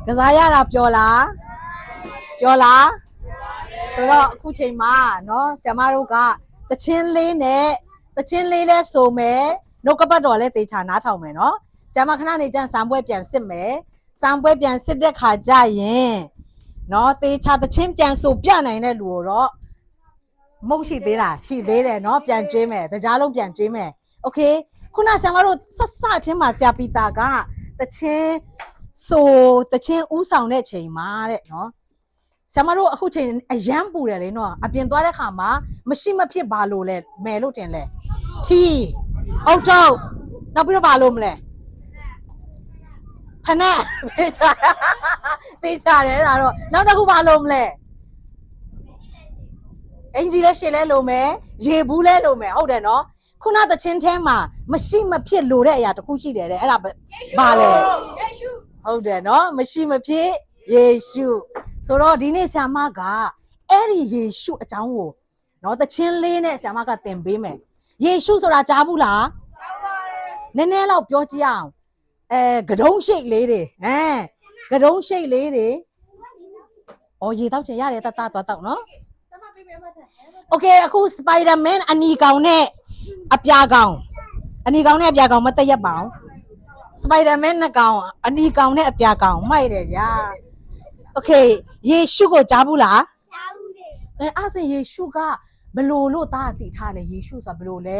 ကစားရတာပြောလားဆိုတော့အခုချိန်မှာနော်ဆရာမတို့ကတချင်းလေးနဲ့တချင်းလေးလဲဆိုမယ်နှုတ်ကပတ်တော်လဲတေချာနားထောင်မယ်နော်ဆရာမခဏနေကျန်စံပွဲပြန်စစ်မယ်စံပွဲပြန်စစ်တဲ့ခါကြရင်နော်တေချာတချင်းပြန်ဆိုပြနိုင်တဲ့လူတော့မဟုတ်ရှိသေးတယ်နော်ပြန်ကျွေးမယ်တကြားလုံးပြန်ကျွေးမယ်โอเคခုနဆရာမတို့ဆက်စချင်းမှာဆရာပီတာကတချင်းဆိုတချင်းဥဆောင်တဲ့ချိန်မှာတဲ့နော်ဆရာမတို့အခုချိန်အရန်ပူတယ်လေနော်အပြင်သွားတဲ့ခါမှာမရှိမဖြစ်ပါလို့လဲမယ်လို့တင်လဲချီအုတ်တော့နောက်ပြီးတော့ပါလို့မလဲဖနက်တေးချတယ်ဒါတော့နောက်တစ်ခုပါလို့မလဲအင်ဂျီလဲရှည်လဲလို့မယ်ရေဘူးလဲလို့မယ်ဟုတ်တယ်နော်ခုနသချင်းထဲမှာမရှိမဖြစ်လို့တဲ့အရာတစ်ခုရှိတယ်တဲ့အဲ့ဒါဘာလဲဟုတ်တယ်နော်မရှိမဖြစ်ယေရှုဆိုတော့ဒီနေ့ဆရာမကအဲ့ဒီယေရှုအကြောင်းကိုနော်သချင်းလေးနဲ့ဆရာမကသင်ပေးမယ်ယေရှုဆိုတာကြားဘူးလားကြားပါတယ်နည်းနည်းတော့ပြောကြည့်အောင်ကတုံးရှိတ်လေးတွေကတုံးရှိတ်လေးတွေအော်ရေတောက်ချင်ရတယ်တတ်သွားတော့နော်โอเคအခုစပိုင်ဒါမန်အနီကောင်နဲ့အပြာကောင်မတည့်ရပါအောင်စပိုင်ဒါမန်နှစ်ကောင်အနီကောင်နဲ့အပြာကောင်မိုက်တယ်ဗျာโอเคယေရှုကိုကြားဘူးလားကြားဘူးတယ်အဲ့ဆိုယေရှုကဘလို့လို့သားအသိထားတယ်ယေရှုဆိုတာဘလို့လဲ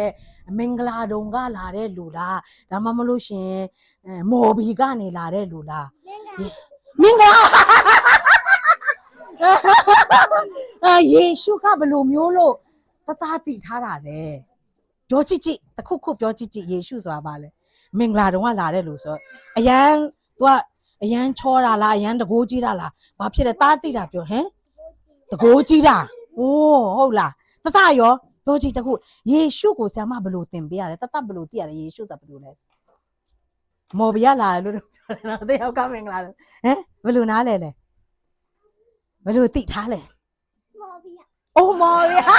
မင်္ဂလာတုံကလာတဲ့လူလားဒါမှမလို့ရှင်မော်ဘီကနေလာတဲ့လူလားမင်္ဂလာယေရှုကဘလို့မျိုးလို့သားသိထားတာလေပြောကြည့်တခုပြောကြည့်ယေရှုဆိုတာဘာလဲမင်္ဂလာတုံကလာတဲ့လူဆိုအရန်သူကအရန်ချောတာလားအရန်တကိုးကြီးတာလားဘာဖြစ်လဲသားသိတာပြောဟမ်တကိုးကြီးတာโอ้ဟုတ်လားတတရောပြောကြည့်တခုယေရှုကိုဆရာမဘလို့သင်ပေးရတယ်တတဘလို့သိရတယ်ယေရှုဆိုတာဘလို့လဲမော်ဘီယာလာလို့ပြောတယ်နော်တယောက်ကမင်္ဂလာဟမ်ဘလို့နားလဲဘလို့သိထားလဲမော်ဘီယာအိုးမော်ဘီယာ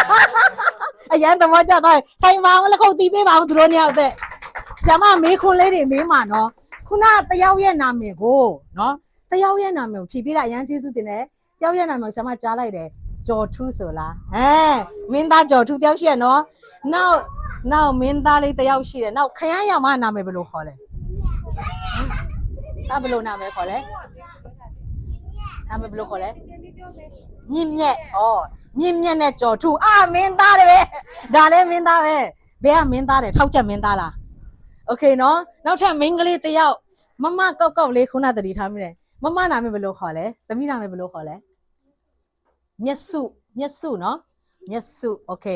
အရန်သဘောကျသွားထိုင်ပါအောင်လက်ခုပ်တီးပေးပါအောင်သူတို့နှစ်ယောက်တဲ့ဆရာမမေးခွန်းလေးတွေမေးမှာနော်ခုနတယောက်ရဲ့နာမည်ကိုနော်တယောက်ရဲ့နာမည်ကိုဖြေပေးတာအရန်ကျေးဇူးတင်တယ်တယောက်ရဲ့နာမည်ကိုဆရာမကြားလိုက်တယ်ကျော်ထူးဆိုလားမင်းသားကျော်ထူးတယောက်ရှိရနော်နောက်မင်းသားလေးတယောက်ရှိတယ်နောက်ခရမ်းရောင်မနာမည်ဘယ်လိုခေါ်လဲဘယ်လိုနာမည်ခေါ်လဲနာမည်ဘယ်လိုခေါ်လဲမြင့်မြတ်နဲ့ကျော်ထူးမင်းသားတယ်ပဲဒါလည်းမင်းသားပဲဘယ်ကမင်းသားတယ်ထောက်ချက်မင်းသားလားโอเคနော်နောက်ထပ်မင်းကလေးတယောက်မမကောက်လေးခုနတတိထားမိတယ်မမနာမည်ဘယ်လိုခေါ်လဲသမီးနာမည်ဘယ်လိုခေါ်လဲမျက်စုနော်မျက်စုโอเค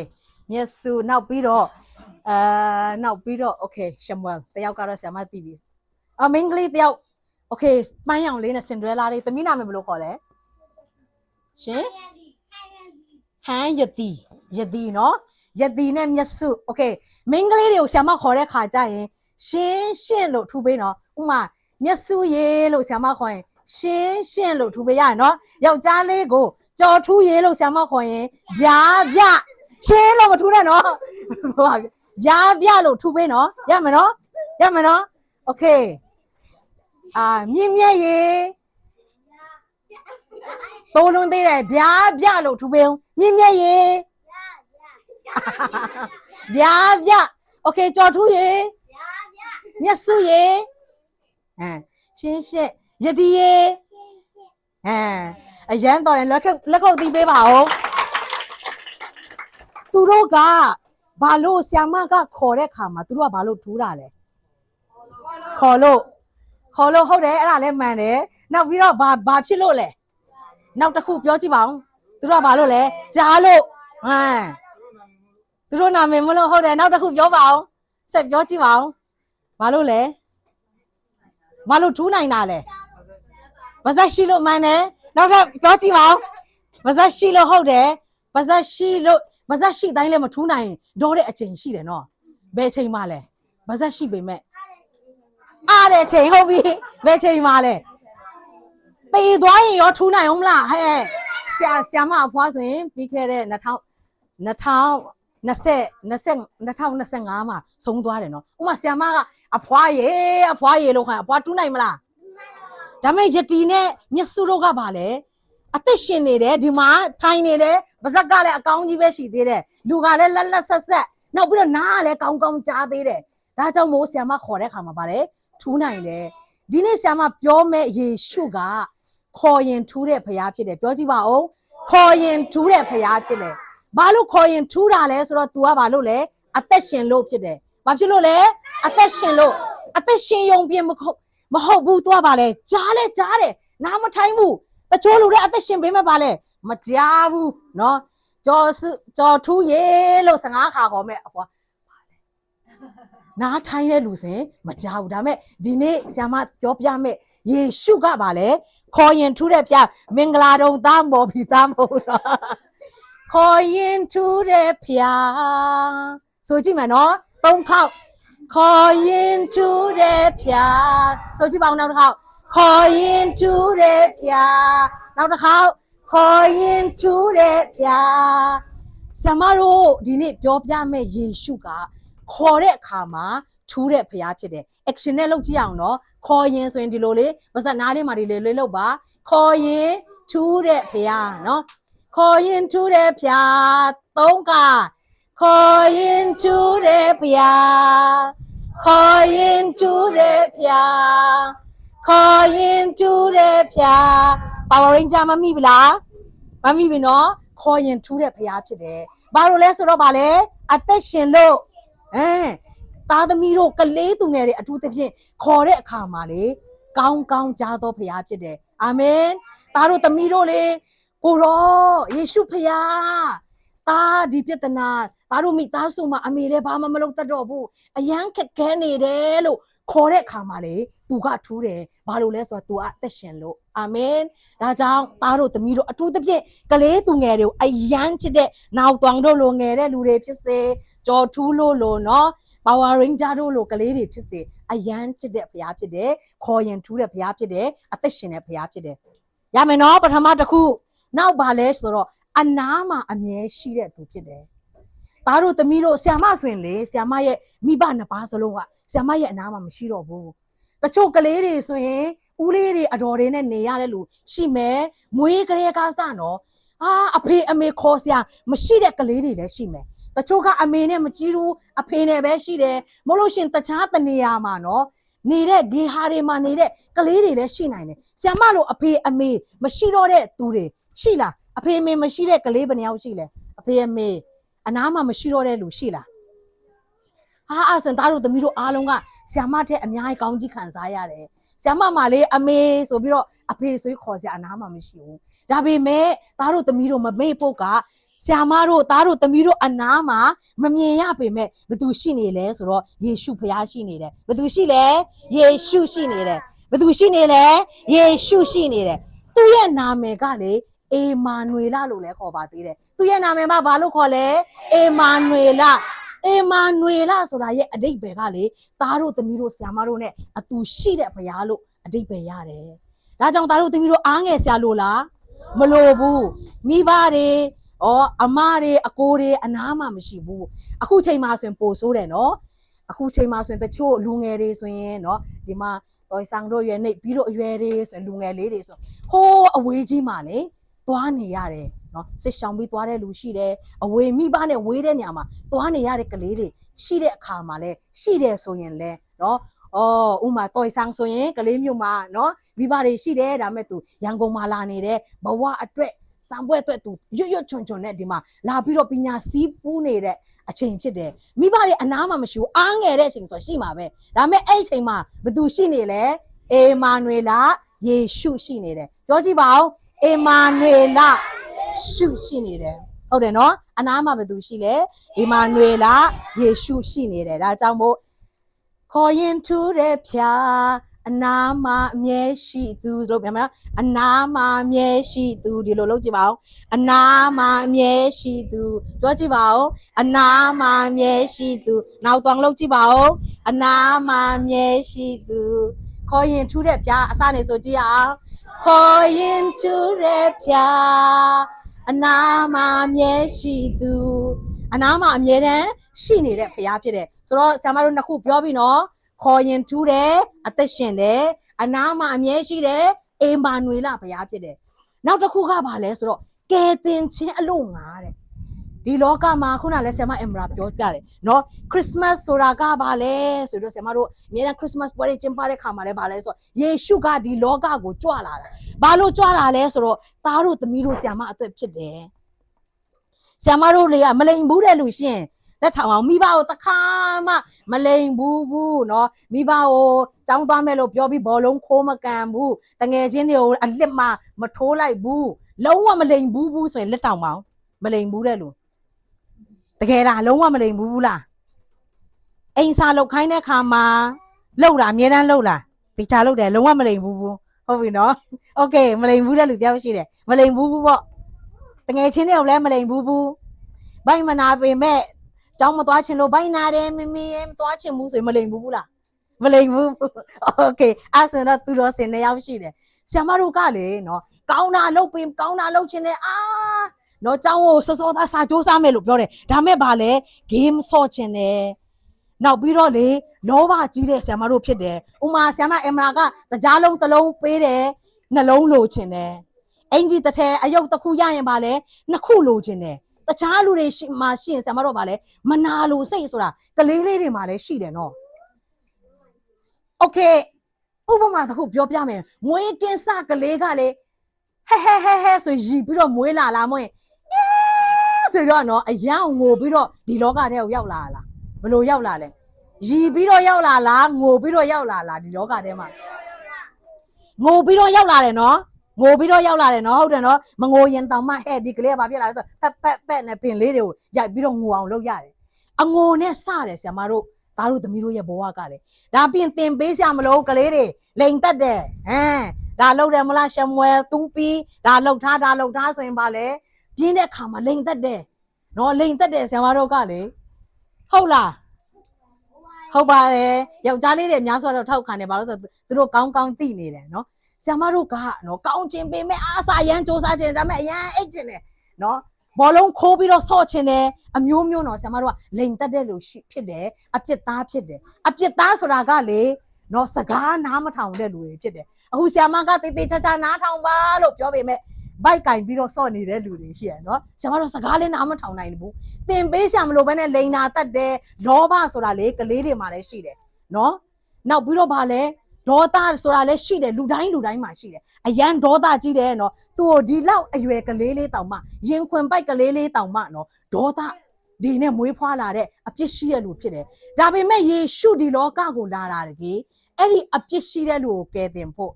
မျက်စုနောက်ပြီးတော့โอเคရှမ်ဝဲလ်တယောက်ကတော့ဆရာမသိပြီမင်းကလေးတယောက်โอเคပန်းရောင်လေးနဲ့စင်ဒရဲလာလေးသမီးနာမည်ဘယ်လိုခေါ်လဲရှင်ဟန်ယတီနော်ယတီနဲ့မျက်စုโอเคမင်းကလေးတွေကိုဆရာမခေါ်တဲ့ခါကျရင်ရှင်းလို့ထူပေးနော်ဥမာမျက်စုရေလို့ဆရာမခေါ်ရင်ရှင်းလို့ထူပေးရနော်ယောက်ျားလေးကိုကြော်ထူးရေလို့ဆရာမခေါ်ရင်ဗျာဗျရှင်းလို့မထူးနဲ့နော်ဗျာလို့ထူပေးနော်ရမယ်နော်โอเคမြင့်မြတ်ရေတိုးလုံးသေးတယ်ဗျာလို့ထူပေးအောင်မြင့်မြတ်ရေဗျာโอเคကြော်ထူးရေမျက်စုရေရှင်းယတိရေအရန်တော်တယ်လက်ခုပ်တီးပေးပါဦးသူတို့ကဘာလို့ဆ iam ကခေါ်တဲ့ခါမှာသူတို့ကဘာလို့ထူးတာလဲခေါ်လို့ဟုတ်တယ်အဲ့ဒါလည်းမှန်တယ်နောက်ပြီးတော့ဘာဖြစ်လို့လဲနောက်တစ်ခုပြောကြည့်ပါဦးသူတို့ကဘာလို့လဲကြားလို့သူတို့နာမည်မလို့ဟုတ်တယ်နောက်တစ်ခုပြောပါဦးဆက်ပြောကြည့်ပါဦးဘာလို့လဲဘာလို့ထူးနိုင်တာလဲဘာသာရှိလို့မှန်တယ်နောက်ထပ်ပြောကြည့်ပါဦးဘာသာရှိလို့ဟုတ်တယ်ဘာသာရှိတိုင်းလည်းမထူးနိုင်တော့တဲ့အချိန်ရှိတယ်နော်ဘယ်ချိန်မှလဲဘာသာရှိပေမဲ့တဲ့ချိန်ဟုတ်ပြီဘယ်ချိန်မှလဲတေးသွားရင်ရောထူးနိုင်အောင်မလားဆရာမအဖွားဆိုရင်ပြီးခဲ့တဲ့2025မှာဆုံးသွားတယ်နော်ဥမာဆရာမကအဖွားရေလို့ခေါ်အဖွားတူးနိုင်မလား ဒါမဲ့ယတီနဲ့မျက်စုတို့ကပါလေအသက်ရှင်နေတယ်ဒီမှာထိုင်နေတယ်ပါဇက်ကလည်းအကောင်းကြီးပဲရှိသေးတယ်လူကလည်းလက်လက်ဆက်ဆက်နောက်ပြီးတော့နားကလည်းကောင်းကောင်းကြားသေးတယ်ဒါကြောင့်မို့ဆရာမခေါ်တဲ့အခါမှာပါလေထူးနိုင်တယ်ဒီနေ့ဆရာမပြောမဲ့ယေရှုကခေါ်ရင်ထူးတဲ့ဖရားဖြစ်တယ်ပြောကြည့်ပါဦးခေါ်ရင်ထူးတဲ့ဖရားဖြစ်တယ်ဘာလို့ခေါ်ရင်ထူးတာလဲဆိုတော့ तू ကဘာလို့လဲအသက်ရှင်လို့ဖြစ်တယ်ဘာဖြစ်လို့လဲအသက်ရှင်လို့အသက်ရှင်ယုံပြင်မဟုတ်ဘူး तू ကဘာလဲကြားလဲကြားတယ်နားမထိုင်ဘူးတချို့လူတွေအသက်ရှင်ပေးမဲ့ပါလဲမကြားဘူးเนาะကြော်ထူးရေလို့15ခါခေါ်မဲ့အဖွာနားထိုင်တဲ့လူစဉ်မကြားဘူးဒါမဲ့ဒီနေ့ဆရာမပြောပြမဲ့ယေရှုကပါလဲခေါ်ရင်ထူးတဲ့ဖျားမင်္ဂလာတုံသားမော်ပြီးသားမဟုတ်တော့ခေါ်ရင်ထူးတဲ့ဖျားဆိုကြည့်မယ်နော်3ခေါက်ခေါ်ရင်ထူးတဲ့ဖျားဆိုကြည့်ပါဦးနောက်တစ်ခေါက်ခေါ်ရင်ထူးတဲ့ဖျားနောက်တစ်ခေါက်ခေါ်ရင်ထူးတဲ့ဖျားဆရာမတို့ဒီနေ့ပြောပြမဲ့ယေရှုကခေါ်တဲ့အခါမှာထူးတဲ့ဖရားဖြစ်တယ် action နဲ့လုပ်ကြည့်အောင်နော်ခေါ်ရင်ဆိုရင်ဒီလိုလေပါစနားလေးမှာဒီလေလေးလုပ်ပါခေါ်ရင်ထူးတဲ့ဖရားနော်ခေါ်ရင်ထူးတဲ့ဖရား3ကခေါ်ရင်ထူးတဲ့ဖရားခေါ်ရင်ထူးတဲ့ဖရားခေါ်ရင်ထူးတဲ့ဖရားPower Ranger မမိဘူးလားမမိပြီနော်ခေါ်ရင်ထူးတဲ့ဖရားဖြစ်တယ်ဘာလို့လဲဆိုတော့ဗာလဲအသက်ရှင်လို့သားသမီးတို့ကလေးသူငယ်တွေအထူးသဖြင့်ခေါ်တဲ့အခါမှာလေကောင်းကောင်းကြားသောဖရားဖြစ်တယ်အာမင်သားတို့သမီးတို့လေကိုရောယေရှုဖရားသားဒီပြဿနာသားတို့မိသားစုမှာအမေလည်းဘာမှမလုပ်တတ်တော့ဘူးအယမ်းခက်ခဲနေတယ်လို့ခေါ်တဲ့အခါမှာလေသူကထူးတယ်ဘာလို့လဲဆိုတော့ तू အသက်ရှင်လို့အာမင်ဒါကြောင့်သားတို့သမီးတို့အထူးသဖြင့်ကလေးသူငယ်တွေကိုအယမ်းချစ်တဲ့နောက်တောင်တို့လိုငယ်တဲ့လူတွေဖြစ်စေကြော်ထူးလို့လို့နော်Power Ranger တို့လိုကလေးတွေဖြစ်စေအယမ်းချစ်တဲ့ဖရားဖြစ်တယ်ခေါ်ရင်ထူးတဲ့ဖရားဖြစ်တယ်အသက်ရှင်တဲ့ဖရားဖြစ်တယ်ရမယ်နော်ပထမတစ်ခုနောက်ပါလဲဆိုတော့အနာမှာအမြဲရှိတဲ့သူဖြစ်တယ်သားတို့သမီးတို့ဆ iam မဆိုရင်လေဆ iam မရဲ့မိဘနှစ်ပါးစလုံးကဆ iam မရဲ့အနာမှာမရှိတော့ဘူးတချို့ကလေးတွေဆိုရင်ဦးလေးတွေအတော်တွေနဲ့နေရတဲ့လူရှိမယ်မွေးကလေးကားစနော်အဖေအမေခေါ်ဆရာမရှိတဲ့ကလေးတွေလည်းရှိမယ်တချို့ကအမေနဲ့မကြီးဘူးအဖေနဲ့ပဲရှိတယ်မဟုတ်လို့ရှင်တခြားတနေရာမှာနော်နေတဲ့ဂေဟာတွေမှာနေတဲ့ကလေးတွေလည်းရှိနိုင်တယ်ဆ iam မလို့အဖေအမေမရှိတော့တဲ့သူတွေရှိလားအဖေအမေမရှိတဲ့ကလေးဘယ်နှယောက်ရှိလဲအဖေအမေအနားမှာမရှိတော့တဲ့လူရှိလားအဲ့ဆိုသားတို့သမီးတို့အားလုံးကဆ iam မထက်အများကြီးကောင်းကြီးခံစားရတယ်ဆ iam မမှာလေအမေဆိုပြီးတော့အဖေဆိုခေါ်စရာအနားမှာမရှိဘူးဒါပေမဲ့သားတို့သမီးတို့မမေ့ဖို့ကဆ iam မတို့သားတို့သမီးတို့အနားမှာမမြင်ရပေမဲ့ဘသူရှိနေလဲဆိုတော့ယေရှုဖရားရှိနေတယ်ဘသူရှိလဲယေရှုရှိနေတယ်ဘသူရှိနေလဲယေရှုရှိနေတယ်သူ့ရဲ့နာမည်ကလေအေမာနွေလလို့လည်းခေါ်ပါသေးတယ်သူရဲ့နာမည်ကဘာလို့ခေါ်လဲအေမာနွေလဆိုတာရဲ့အဓိပ္ပာယ်ကလေသားတို့သမီးတို့ဆ iam မတို့နဲ့အတူရှိတဲ့ဘုရားလို့အဓိပ္ပာယ်ရတယ်ဒါကြောင့်သားတို့သမီးတို့အားငယ်ဆရာလို့လားမလို့ဘူးမိဘတွေအမတွေအကိုတွေအနားမှာမရှိဘူးအခုချိန်မှာဆိုရင်ပိုဆိုးတယ်နော်အခုချိန်မှာဆိုရင်တချို့လူငယ်တွေဆိုရင်နော်ဒီမှာတော်ဆောင်တို့ရွယ်နေပြီးတော့အရွယ်တွေဆိုရင်လူငယ်လေးတွေဆိုဟိုးအဝေးကြီးမှာလေသွားနေရတယ်နော်စစ်ရှောင်ပြီးသွားတဲ့လူရှိတယ်အဝေးမိဘနဲ့ဝေးတဲ့နေရာမှာသွားနေရတဲ့ကလေးတွေရှိတဲ့အခါမှာလဲရှိတယ်ဆိုရင်လဲနော်ဥမာတော်ဆောင်ဆိုရင်ကလေးမျိုးမှာနော်မိဘတွေရှိတယ်ဒါမဲ့သူရန်ကုန်မှာလာနေတယ်ဘဝအတွက်စံပွဲအတွက်သူရွတ်ချွန်နဲ့ဒီမှာလာပြီးတော့ပညာစီးပူးနေတဲ့အချိန်ဖြစ်တယ်မိဘတွေအနားမှာမရှိဘူးအားငယ်တဲ့အချိန်ဆိုရှိမှာပဲဒါမဲ့အဲ့အချိန်မှာဘသူရှိနေလဲအေမာနွေလယေရှုရှိနေတယ်ပြောကြည့်ပါဦးအေမာနွေလရှုရှိနေတယ်ဟုတ်တယ်နော်အနားမှာဘသူရှိလဲအေမာနွေလယေရှုရှိနေတယ်ဒါကြောင့်မို့ခေါ်ရင်ထူးတဲ့ဖျားအနာမှာအမြဲရှိသူလို့ပြောမလားအနာမှာအမြဲရှိသူဒီလိုလုပ်ကြည့်ပါဦးအနာမှာအမြဲရှိသူပြောကြည့်ပါဦးအနာမှာအမြဲရှိသူနောက်သွားလုပ်ကြည့်ပါဦးအနာမှာအမြဲရှိသူခေါ်ရင်ထူးတဲ့ဖျားအစနေဆိုကြည့်အောင်ခေါ်ရင်ထူးတဲ့ဖျားအနာမှာအမြဲရှိသူအနာမှာအမြဲတမ်းရှိနေတဲ့ဖျားဖြစ်တယ်ဆိုတော့ဆရာမတို့နှစ်ခုပြောပြီနော်ခေါ်ရင်ထူးတယ်အသက်ရှင်တယ် အနာမှာအမြဲရှိတယ်အေမာနွေလဘုရားဖြစ်တယ်နောက်တစ်ခုကဘာလဲဆိုတော့ကယ်တင်ခြင်းအလို့ငါတဲ့ဒီလောကမှာခုနလည်းဆရာမအင်မရာပြောပြတယ်နော်ခရစ်စမတ်ဆိုတာကဘာလဲဆိုတော့ဆရာမတို့အမြဲတမ်းခရစ်စမတ်ပွဲတွေကျင်းပတဲ့ခါမှာလည်းဘာလဲဆိုတော့ယေရှုကဒီလောကကိုကြွလာတာဘာလို့ကြွလာလဲဆိုတော့သားတို့သမီးတို့ဆရာမအတွက်ဖြစ်တယ်ဆရာမတို့တွေကမလိမ်ဘူးတဲ့လူရှင်လက်ထောင်အောင်မိဘကိုတခါမှမလိမ်ဘူးเนาะမိဘကိုចောင်းသွားမယ်လို့ပြောပြီးဘောလုံးခိုးမကန်ဘူးတငယ်ချင်းတွေကိုအလစ်မှမထိုးလိုက်ဘူးလုံးဝမလိမ်ဘူးဆိုရင်လက်တောင်မအောင်မလိမ်ဘူးတဲ့လူတကယ်လားလုံးဝမလိမ်ဘူးလားအိမ်စာလောက်ခိုင်းတဲ့ခါမှာလောက်တာအများတန်းလောက်လားတခြားလောက်တယ်လုံးဝမလိမ်ဘူးဟုတ်ပြီနော်โอเคမလိမ်ဘူးတဲ့လူတယောက်ရှိတယ်မလိမ်ဘူးပေါ့တငယ်ချင်းတွေကိုလည်းမလိမ်ဘူးဘိုက်မနာပေမဲ့ကျောင်းမသွားချင်လို့ဘိုက်နာတယ်မမေမသွားချင်ဘူးဆိုရင်မလိမ်ဘူးလားမလိမ်ဘူးโอเคအဲ့ဆိုတော့သူတော်စင်2ယောက်ရှိတယ်ဆရာမတို့ကလေနော်ကောင်းတာလုပ်ပေးကောင်းတာလုပ်ချင်တယ်နော်ကျောင်းကိုစောသားစာစူးစမ်းမယ်လို့ပြောတယ်ဒါမဲ့ဘာလဲ game ဆော့ချင်တယ်နောက်ပြီးတော့လေလောဘကြီးတဲ့ဆရာမတို့ဖြစ်တယ်ဥမာဆရာမအင်မရာကတရားလုံးတစ်လုံးပေးတယ်နှလုံးလိုချင်တယ်အင်ကြီးတစ်ထဲအယုတ်တစ်ခုရရင်ဘာလဲ2ခုလိုချင်တယ်တခြားလူတွေမှာရှိရင်ဆရာမတို့ဗာလဲမနာလို့စိတ်ဆိုတာကလေးလေးတွေမှာလည်းရှိတယ်နော်โอเคဥပမာတစ်ခုပြောပြမယ်မွေးကင်းစကလေးကလေဟဲဆိုရီပြီးတော့မွေးလာလားမွေးဆိုတော့နော်အရန်ငိုပြီးတော့ဒီလောကထဲကိုရောက်လာလားဘယ်လိုရောက်လာလဲရီပြီးတော့ရောက်လာလားငိုပြီးတော့ရောက်လာလားဒီလောကထဲမှာငိုပြီးတော့ရောက်လာတယ်နော်ငိုပြီးတော့ရောက်လာတယ်နော်ဟုတ်တယ်နော်မငိုရင်တောင်မှဟဲ့ဒီကလေးကဘာဖြစ်လာလဲဆိုဖက်နဲ့ပင်လေးတွေကိုရိုက်ပြီးတော့ငိုအောင်လုပ်ရတယ်အငိုနဲ့စတယ်ဆရာမတို့သားတို့သမီးတို့ရဲ့ဘဝကလေဒါပြင်တင်ပေးဆရာမလို့ကလေးတွေလိန်တက်တယ်ဒါလှုပ်တယ်မလားရှမွဲတူးပြီးဒါလှုပ်ထားဆိုရင်ဘာလဲပြင်းတဲ့အခါမှာလိန်တက်တယ်နော်လိန်တက်တယ်ဆရာမတို့ကလေဟုတ်လားဟုတ်ပါတယ်ယောက်ျားလေးတွေအများဆိုတော့ထောက်ခံတယ်ဘာလို့ဆိုသူတို့ကောင်းသိနေတယ်နော်ဆရာမတို့ကနော်ကောင်းချင်ပေမဲ့အားစာရန်စူးစမ်းချင်တယ်ဒါပေမဲ့အရန်အိတ်ချင်တယ်နော်ဘောလုံးခိုးပြီးတော့ဆော့ချင်တယ်အမျိုးမျိုးနော်ဆရာမတို့ကလိန်တက်တဲ့လူဖြစ်တယ်အပြစ်သားဖြစ်တယ်အပြစ်သားဆိုတာကလေနော်စကားနားမထောင်တဲ့လူတွေဖြစ်တယ်အခုဆရာမကတေးသေးချာနားထောင်ပါလို့ပြောပေမဲ့ဘိုက်ကင်ပြီးတော့ဆော့နေတဲ့လူတွေရှိရနော်ဆရာမတို့စကားလည်းနားမထောင်နိုင်ဘူးသင်ပေးဆရာမလို့ပဲနဲ့လိန်နာတတ်တယ်လောဘဆိုတာလေကလေးတွေမှာလည်းရှိတယ်နော်နောက်ပြီးတော့ဗာလဲဒေါသဆိုတာလည်းရှိတယ်လူတိုင်းမှာရှိတယ်အရန်ဒေါသကြီးတယ်နော်သူ့ဒီလောက်အရွယ်ကလေးလေးတောင်မှရင်ခွင်ပိုက်ကလေးလေးတောင်မှနော်ဒေါသဒီနဲ့မွေးဖွားလာတဲ့အပြစ်ရှိတဲ့လူဖြစ်တယ်ဒါပေမဲ့ယေရှုဒီလောကကိုလာတာတကြီးအဲ့ဒီအပြစ်ရှိတဲ့လူကိုကယ်တင်ဖို့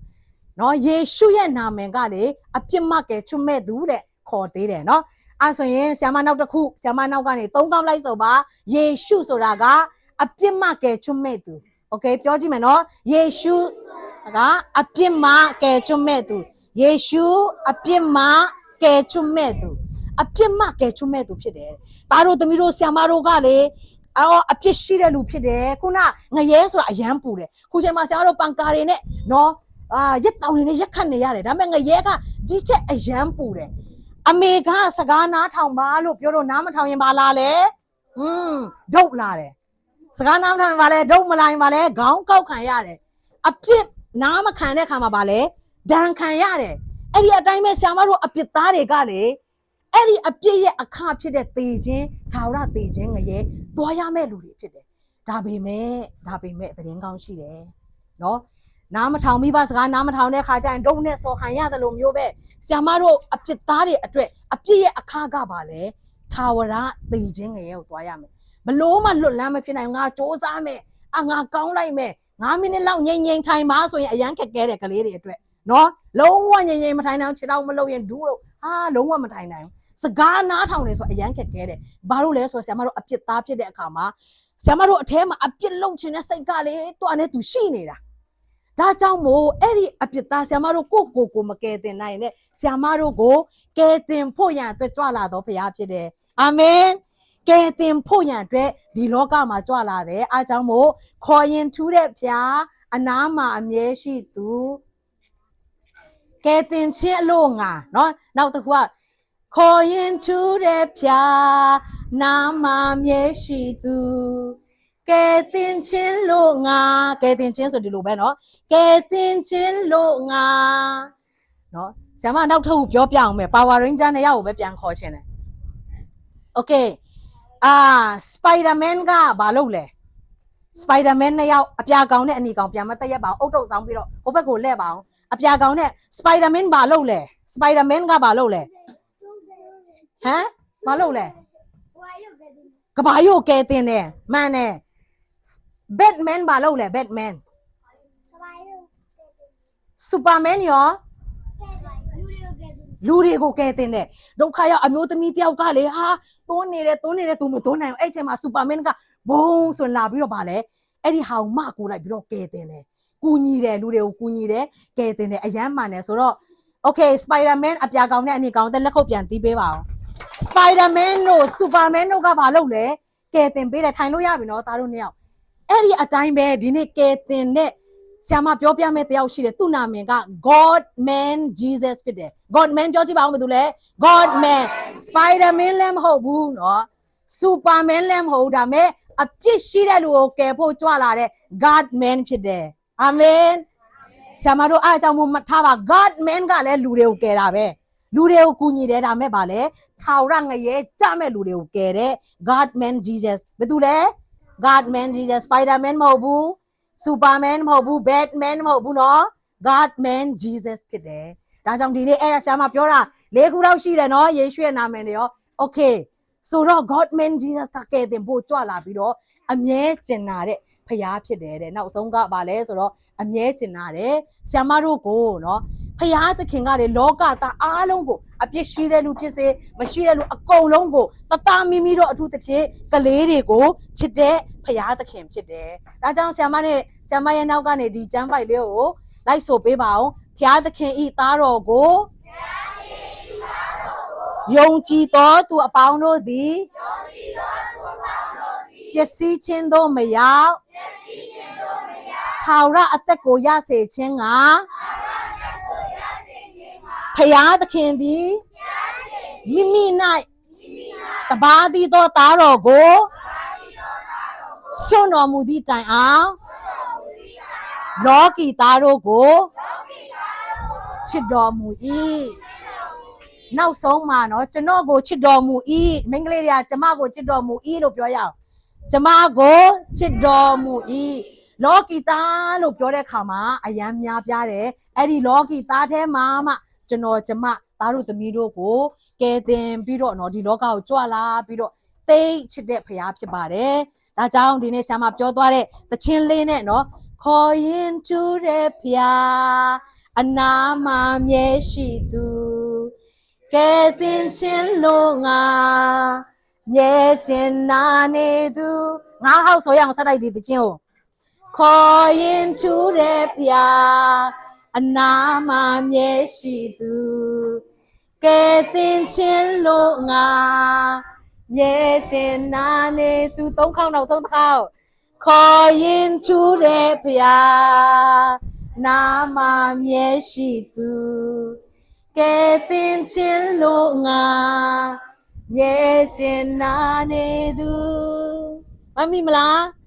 နော်ယေရှုရဲ့နာမည်ကလေအပြစ်မကယ်ချွတ်မဲ့သူတဲ့ခေါ်သေးတယ်နော်အဲ့ဆိုရင်ဆရာမနောက်တစ်ခုဆရာမနောက်ကနေ3ကောင်းလိုက်ဆိုပါယေရှုဆိုတာကအပြစ်မကယ်ချွတ်မဲ့သူโอเคပြောကြည့်မယ်နော်ယေရှုကအပြစ်မကယ်ချွတ်မဲ့သူယေရှုအပြစ်မကယ်ချွတ်မဲ့သူအပြစ်မကယ်ချွတ်မဲ့သူဖြစ်တယ်သားတို့သမီးတို့ဆရာမတို့ကလေအပြစ်ရှိတဲ့လူဖြစ်တယ်ခုနငရဲဆိုတာအယမ်းပူတယ်ခုချိန်မှာဆရာတို့ပန်ကာတွေနဲ့နော်ရက်တောင်နေနဲ့ရက်ခတ်နေရတယ်ဒါပေမဲ့ငရဲကဒီချက်အယမ်းပူတယ်အမေကစကားနားထောင်ပါလို့ပြောတော့နားမထောင်ရင်ပါလားလေဒုတ်လာတယ်စကားနားမထောင်ရင်ပါလေဒုတ်မလာရင်ပါလေခေါင်းကောက်ခံရတယ်အပြစ်နားမခံတဲ့ခါမှာပါလေဒဏ်ခံရတယ်အဲ့ဒီအတိုင်းပဲဆရာမတို့အပြစ်သားတွေကလေအဲ့ဒီအပြစ်ရဲ့အခဖြစ်တဲ့သေခြင်းထာဝရသေခြင်းငရဲတွားရမဲ့လူတွေဖြစ်တယ်ဒါပေမဲ့သတင်းကောင်းရှိတယ်နော်နားမထောင်မိဘစကားနားမထောင်တဲ့ခါကျရင်ဒုံနဲ့စော်ခံရတယ်လို့မျိုးပဲဆရာမတို့အပြစ်သားတွေအတွက်အပြစ်ရဲ့အခကပါလေထာဝရသေခြင်းငရဲကိုတွားရမယ်ဘလို့မှလွတ်လန်းမဖြစ်နိုင်ငါစ조사မယ်ငါကောင်းလိုက်မယ်9မိနစ်လောက်ငြိမ်ထိုင်ပါဆိုရင်အရန်ခက်ခဲတဲ့ကလေးတွေအတွက်နော်လုံးဝငြိမ်မထိုင်နိုင်ခြေထောက်မလုပ်ရင်ဒူးလို့လုံးဝမထိုင်နိုင်ဘူးစကားနားထောင်နေဆိုအရန်ခက်ခဲတယ်ဘာလို့လဲဆိုတော့ဆရာမတို့အပြစ်သားဖြစ်တဲ့အခါမှာဆရာမတို့အထဲမှာအပြစ်လုပ်ခြင်းနဲ့စိတ်ကလေတွားနဲ့သူရှိနေတာဒါကြောင့်မို့အဲ့ဒီအပြစ်သားဆရာမတို့ကိုမကယ်တင်နိုင်နဲ့ဆရာမတို့ကိုကယ်တင်ဖို့ရန်အတွက်ကြွလာတော်ဘုရားဖြစ်တယ်အာမင်ကယ်တင်ဖို့ရန်အတွက်ဒီလောကမှာကြွလာတယ်အားကြောင့်မို့ခေါ်ရင်ထူးတဲ့ဘုရားအနားမှာအမြဲရှိသူကယ်တင်ခြင်းအလို့ငါနော်နောက်တစ်ခုကခေါ်ရင်ထူးတဲ့ဘုရားနားမှာအမြဲရှိသူ ကဲတင်ချင်းလို့ငါကဲတင်ချင်းဆိုဒီလိုပဲနော်ကဲတင်ချင်းလို့ငါနော်ဆရာမနောက်ထပ်ပြောပြအောင်မယ် Power Ranger 2ယောက်ကိုပဲပြန်ခေါ်ချင်တယ် Okay Spider-Man ကဘာလုပ်လဲ Spider-Man 2ယောက်အပြာကောင်နဲ့အနီကောင်ပြန်မတက်ရက်ပါအောင်အုတ်တုတ်ဆောင်ပြီးတော့ဟိုဘက်ကိုလှည့်ပါအောင်အပြာကောင်နဲ့ Spider-Man ဘာလုပ်လဲ Spider-Man ကဘာလုပ်လဲဟမ်ဘာလုပ်လဲကဘာယိုကဲတင်တယ်မှန်တယ် Batman ဘာလုပ်လဲ Batman Superman ရောလူတွေကိုကဲတင်တယ်ဒုက္ခရောက်အမျိုးသမီးတယောက်ကလေဟာတွန်းနေတယ်သူမတွန်းနိုင်ဘူးအဲ့ချိန်မှာ Superman ကဘုံဆိုလာပြီးတော့ဗာလဲအဲ့ဒီဟာကိုမကူလိုက်ပြီးတော့ကဲတင်တယ်ကူညီတယ်လူတွေကိုကူညီတယ်ကဲတင်တယ်အယမ်းမှန်တယ်ဆိုတော့ Okay Spider-Man အပြာကောင်နဲ့အနီကောင်တဲ့လက်ခုပ်ပြန်တီးပေးပါအောင် Spider-Man တို့ Superman တို့ကဘာလုပ်လဲကဲတင်ပေးတယ်ထိုင်လို့ရပြီနော်သားတို့နှစ်ယောက်အဲ့ဒီအတိုင်းပဲဒီနေ့ကဲတင်တဲ့ဆရာမပြောပြမဲ့တယောက်ရှိတယ်သူ့နာမည်က God Man Jesus ဖြစ်တယ် God Man ပြောကြည့်ပါဦးဘယ်သူလဲ God Man Spider-Man လည်းမဟုတ်ဘူးနော် Superman လည်းမဟုတ်ဒါမဲ့အပြစ်ရှိတဲ့လူကိုကယ်ဖို့ကြွလာတဲ့ God Man ဖြစ်တယ်အာမင်ဆရာမတို့အားအကြောင်းမှတ်ထားပါ God Man ကလည်းလူတွေကိုကယ်တာပဲလူတွေကိုကူညီတယ်ဒါမဲ့ဗာလဲထာဝရငရဲကြမဲ့လူတွေကိုကယ်တဲ့ God Man Jesus ဘယ်သူလဲ God Man Jesus Spider-Man မဟုတ်ဘူး Superman မဟုတ်ဘူး Batman မဟုတ်ဘူးနော် God Man Jesus ဖြစ်တယ်ဒါကြောင့်ဒီနေ့အဲ့ဒါဆရာမပြောတာ၄ခုလောက်ရှိတယ်နော်ယေရှုရဲ့နာမည်တွေရော Okay ဆိုတော့ God Man Jesus ကကယ်တင်ဖို့ကြွလာပြီးတော့အမြဲကျင်နာတဲ့ဖရားဖြစ်တယ်တဲ့နောက်ဆုံးကဗာလဲဆိုတော့အမြဲကျင်နာတယ်ဆရာမတို့ကိုနော်ဖရားသခင်ကလေလောကသားအားလုံးကိုအပြစ်ရှိတဲ့လူဖြစ်စေမရှိတဲ့လူအကုန်လုံးကိုတသားမိမိတို့အထူးသဖြင့်ကလေးတွေကိုချစ်တဲ့ဖရားသခင်ဖြစ်တယ်ဒါကြောင့်ဆရာမရဲ့နောက်ကနေဒီကျမ်းပိုက်လေးကိုလိုက်ဆိုပေးပါအောင်ဖရားသခင်ဤသားတော်ကိုယုံကြည်သောသူအပေါင်းတို့သည်ပျက်စီးခြင်းသို့မရောက်ထာဝရအသက်ကိုရစေခြင်းကဖယားသခင်သည်မိမိ၌တပါးသီးသောသားတော်ကိုဆွတော်မူသည့်တိုင်အောင်လောကီသားတို့ကိုချစ်တော်မူ၏နောက်ဆုံးမှာနော်ကျွန်တော်ကိုချစ်တော်မူ၏မိန်းကလေးတွေကကျမကိုချစ်တော်မူ၏လို့ပြောရအောင်ကျမကိုချစ်တော်မူ၏လောကီသားလို့ပြောတဲ့အခါမှာအယံများပြားတယ်အဲ့ဒီလောကီသားထဲမှာမှကျွန်တော်ကျမသားတို့သမီးတို့ကိုကယ်တင်ပြီးတော့နော်ဒီလောကကိုကြွလာပြီးတော့သိချစ်တဲ့ဖရားဖြစ်ပါတယ်ဒါကြောင့်ဒီနေ့ဆရာမပြောသွားတဲ့သချင်းလေးနဲ့နော်ခေါ်ရင်ထူးတဲ့ဖရားအနာမမြဲရှိသူကဲတင်ချင်းလို့ငါမြဲချင်နာနေသူငါဟောက်ဆိုရအောင်ဆက်လိုက်ဒီသချင်းကိုခေါ်ရင်ထူးတဲ့ဖရားအနာမမြဲရှိသူကဲတင်ချင်းလို့ငါမြဲချင်နာနေသူသုံးခေါက်နောက်ဆုံးတစ်ခေါက်ခေါ်ရင်ထူးတဲ့ဖရားနာမမြဲရှိသူကဲတင်ချင်းလို့ငါမြဲချင်နာနေသူမမိမလား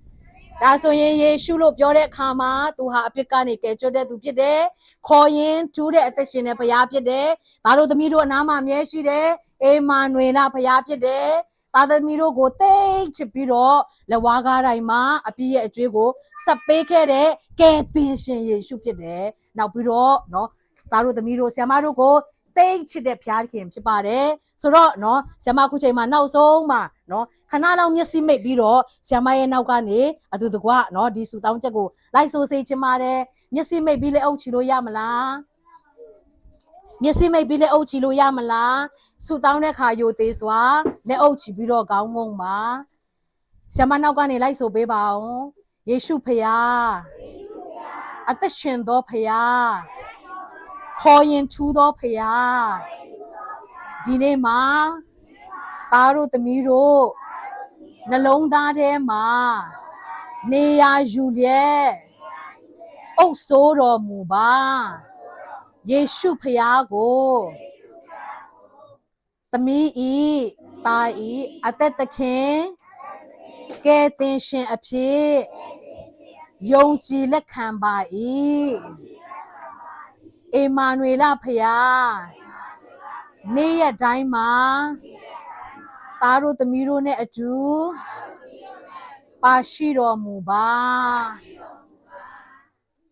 ဒါဆိုရင်ယေရှုလို့ပြောတဲ့အခါမှာသူဟာအပြစ်ကနေကယ်ကျွတ်တဲ့သူဖြစ်တယ်ခေါ်ရင်ထူးတဲ့အသက်ရှင်တဲ့ဘုရားဖြစ်တယ်ဒါတို့သမီးတို့အနားမှာမြဲရှိတယ်အေမာနွေလဘုရားဖြစ်တယ်သားသမီးတို့ကိုသိချစ်ပြီးတော့လက်ဝါးကားတိုင်းမှာအပြည့်ရဲ့အကျွေးကိုဆက်ပေးခဲ့တဲ့ကယ်တင်ရှင်ယေရှုဖြစ်တယ်နောက်ပြီးတော့နော်သားတို့သမီးတို့ဆရာမတို့ကိုသိချစ်တဲ့ဘုရားခင်ဖြစ်ပါတယ်ဆိုတော့နော်ဆရာမခုချိန်မှာနောက်ဆုံးမှာနော်ခဏလောက်မျက်စိမိတ်ပြီးတော့ဆရာမရဲ့နောက်ကနေအတူတကွနော်ဒီဆူတောင်းချက်ကိုလိုက်ဆိုစေချင်ပါတယ်မျက်စိမိတ်ပြီးလက်အုပ်ချီလို့ရမလားမျက်စိမိတ်ပြီးလက်အုပ်ချီလို့ရမလားဆူတောင်းတဲ့ခါယိုသေးစွာလက်အုပ်ချီပြီးတော့ခေါင်းမုံပါဆရာမနောက်ကနေလိုက်ဆိုပေးပါအောင်ယေရှုဖခင်အသက်ရှင်သောဖခင်ခေါ်ရင်ထူးသောဖခင်ဒီနေ့မှာသားတို့သမီးတို့နှလုံးသားထဲမှာနေရာယူလျက်အုပ်ဆိုးတော်မူပါယေရှုဖခင်ကိုသမီးဤသားဤအသက်သခင် ကဲတင်ရှင်အဖြစ်ယုံကြည်လက်ခံပါ၏အေမာနွေလဖယားနေ့ရက်တိုင်းမှာသားတို့သမီးတို့နဲ့အတူပါရှိတော်မူပါ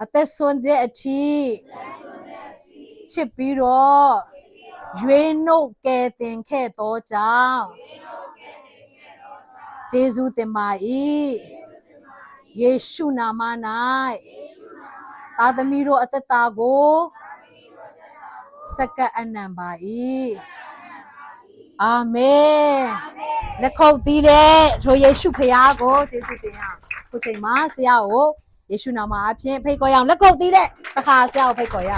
အသက်ဆွမ်းတဲ့အထိချစ်ပြီးတော့ရွေးနှုတ်ကယ်တင်ခဲ့သောကြောင့်ကျေးဇူးတင်ပါ၏ယေရှုနာမ၌သားသမီးတို့အသက်တာကိုစက္ကပ်အနံပါ၏အာမင်လက်ခုပ်တီးတဲ့ထိုယေရှုဖခင်ကိုကျေးဇူးတင်ရခုချိန်မှာဆရာကိုယေရှုနာမအဖြစ်ဖိတ်ခေါ်ရအောင်လက်ခုပ်တီးတဲ့တခါဆရာကိုဖိတ်ခေါ်ရအောင်